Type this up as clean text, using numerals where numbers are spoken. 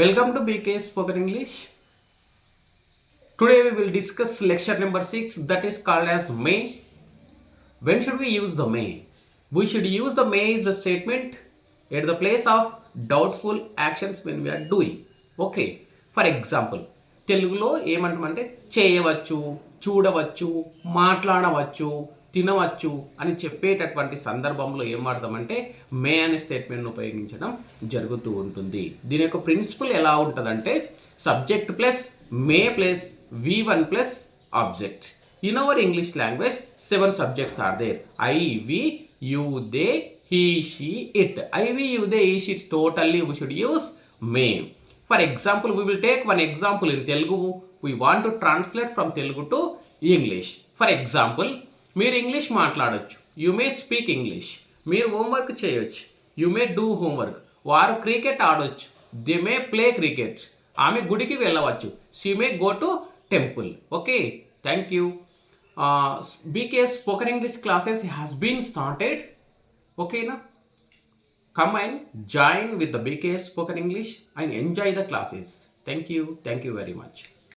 Welcome to BK Spoken English. Today we will discuss lecture number 6, that is called as may. When should we use the may? We should use the may is the statement at the place of doubtful actions when we are doing. Okay. For example, తెలుగులో ఏమంటామంటే చేయవచ్చు, చూడవచ్చు, మాట్లాడవచ్చు, తినవచ్చు అని చెప్పేటటువంటి సందర్భంలో ఏం వాడతామంటే మే అనే స్టేట్మెంట్ను ఉపయోగించడం జరుగుతూ ఉంటుంది. దీని యొక్క ప్రిన్సిపల్ ఎలా ఉంటుందంటే subject plus May plus V1 plus object. In our English language, 7 subjects are there. I, we, you, they, he, she, it. I, we, you, they, he, she. Totally we should use may. For example, we will take one example in Telugu. We want to translate from Telugu to English. For example, మీరు English మాట్లాడొచ్చు. You may speak English. మీరు homework చేయొచ్చు. You may do homework. వారు cricket ఆడొచ్చు. They may play cricket. ఆమె గుడికి వెళ్ళవచ్చు. She may go to temple. Okay, thank you. BK Spoken English classes has been started. Okay, na? Come and join with the BK Spoken English and enjoy the classes. Thank you very much.